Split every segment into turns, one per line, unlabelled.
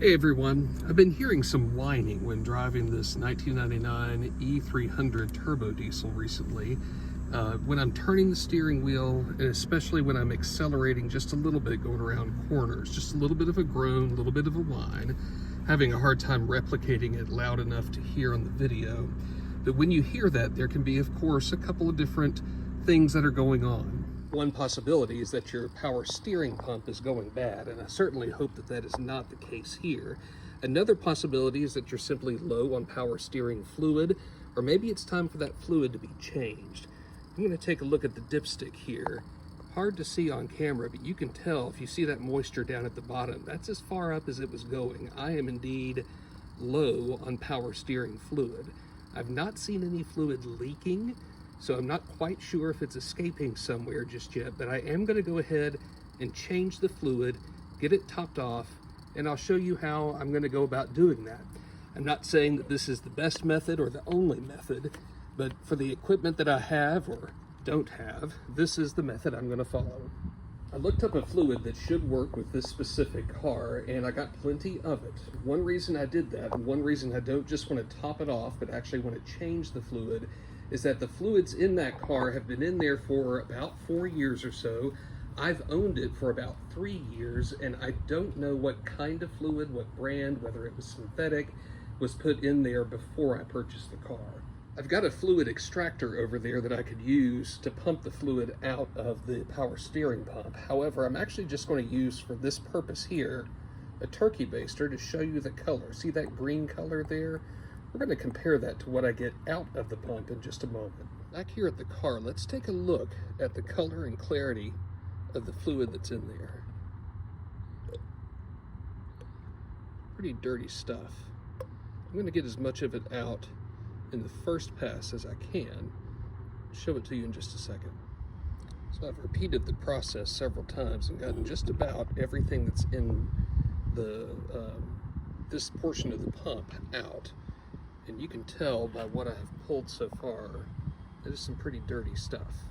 Hey everyone, I've been hearing some whining when driving this 1999 E300 Turbodiesel recently. When I'm turning the steering wheel, and especially when I'm accelerating just a little bit going around corners, just a little bit of a groan, a little bit of a whine, having a hard time replicating it loud enough to hear on the video. But when you hear that, there can be, of course, a couple of different things that are going on. One possibility is that your power steering pump is going bad, and I certainly hope that that is not the case here. Another possibility is that you're simply low on power steering fluid, or maybe it's time for that fluid to be changed. I'm going to take a look at the dipstick here. Hard to see on camera, but you can tell if you see that moisture down at the bottom, that's as far up as it was going. I am indeed low on power steering fluid. I've not seen any fluid leaking, so I'm not quite sure if it's escaping somewhere just yet, but I am going to go ahead and change the fluid, get it topped off, and I'll show you how I'm going to go about doing that. I'm not saying that this is the best method or the only method, but for the equipment that I have or don't have, this is the method I'm going to follow. I looked up a fluid that should work with this specific car, and I got plenty of it. One reason I did that, and one reason I don't just want to top it off, but actually want to change the fluid, is that the fluids in that car have been in there for about 4 years or so. I've owned it for about 3 years, and I don't know what kind of fluid, what brand, whether it was synthetic, was put in there before I purchased the car. I've got a fluid extractor over there that I could use to pump the fluid out of the power steering pump. However, I'm actually just going to use for this purpose here a turkey baster to show you the color. See that green color there? We're going to compare that to what I get out of the pump in just a moment. Back here at the car, let's take a look at the color and clarity of the fluid that's in there. Pretty dirty stuff. I'm going to get as much of it out in the first pass as I can. I'll show it to you in just a second. So I've repeated the process several times and gotten just about everything that's in the this portion of the pump out. And you can tell by what I have pulled so far, that is some pretty dirty stuff.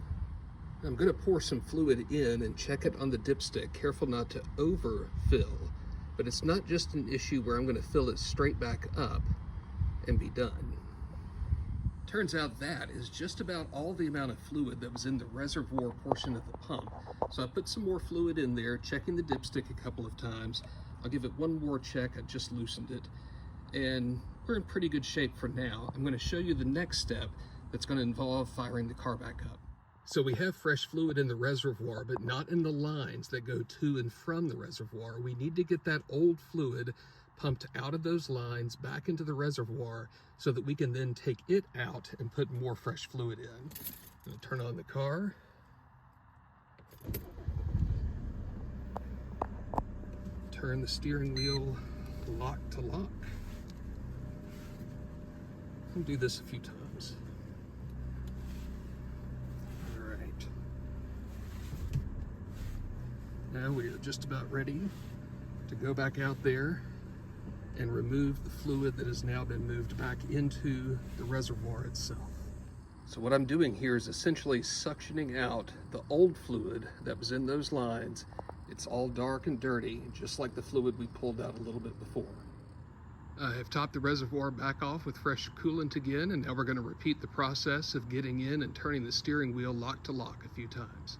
I'm going to pour some fluid in and check it on the dipstick, careful not to overfill. But it's not just an issue where I'm going to fill it straight back up and be done. Turns out that is just about all the amount of fluid that was in the reservoir portion of the pump. So I put some more fluid in there, checking the dipstick a couple of times. I'll give it one more check, I just loosened it. And we're in pretty good shape for now. I'm going to show you the next step that's going to involve firing the car back up. So we have fresh fluid in the reservoir, but not in the lines that go to and from the reservoir. We need to get that old fluid pumped out of those lines back into the reservoir so that we can then take it out and put more fresh fluid in. I'm going to turn on the car. Turn the steering wheel lock to lock. I'll do this a few times. All right. Now we are just about ready to go back out there and remove the fluid that has now been moved back into the reservoir itself. So what I'm doing here is essentially suctioning out the old fluid that was in those lines. It's all dark and dirty, just like the fluid we pulled out a little bit before. I have topped the reservoir back off with fresh coolant again, and now we're going to repeat the process of getting in and turning the steering wheel lock to lock a few times.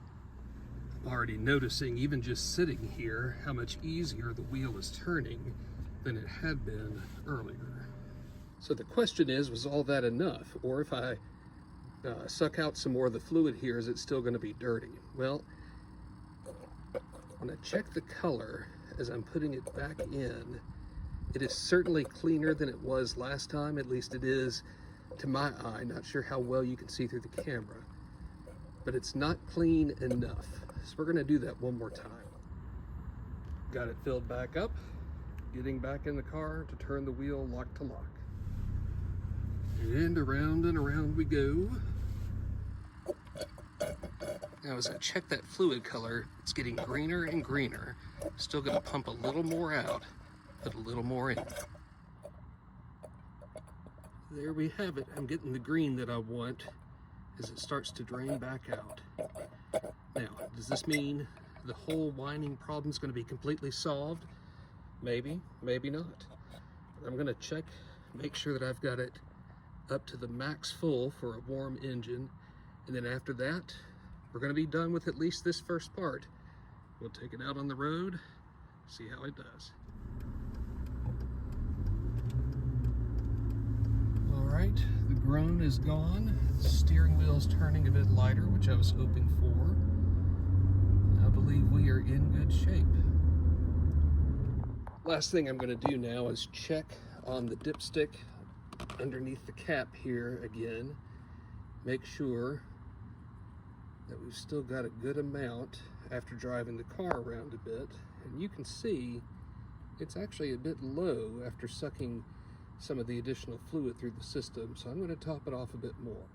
I'm already noticing, even just sitting here, how much easier the wheel is turning than it had been earlier. So the question is, was all that enough? Or if I suck out some more of the fluid here, is it still going to be dirty? Well, when I check the color as I'm putting it back in, it is certainly cleaner than it was last time. At least it is to my eye. Not sure how well you can see through the camera, but it's not clean enough. So we're going to do that one more time. Got it filled back up. Getting back in the car to turn the wheel lock to lock. And around we go. Now as I check that fluid color, it's getting greener and greener. Still going to pump a little more out, put a little more in. There we have it. I'm getting the green that I want as it starts to drain back out. Now, does this mean the whole whining problem is going to be completely solved? Maybe, maybe not. I'm gonna check, make sure that I've got it up to the max full for a warm engine. And then after that, we're gonna be done with at least this first part. We'll take it out on the road, see how it does. All right, the groan is gone. The steering wheel's turning a bit lighter, which I was hoping for. I believe we are in good shape. Last thing I'm gonna do now is check on the dipstick underneath the cap here again. Make sure that we've still got a good amount after driving the car around a bit. And you can see it's actually a bit low after sucking some of the additional fluid through the system. So I'm going to top it off a bit more.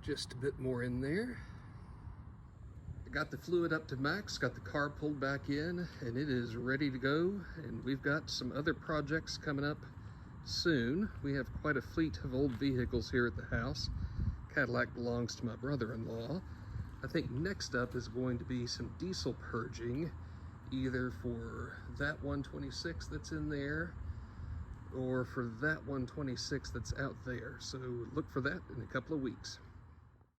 Just a bit more in there. I got the fluid up to max, got the car pulled back in, and it is ready to go. And we've got some other projects coming up soon. We have quite a fleet of old vehicles here at the house. Cadillac belongs to my brother-in-law. I think next up is going to be some diesel purging, either for that 126 that's in there or for that 126 that's out there. So look for that in a couple of weeks.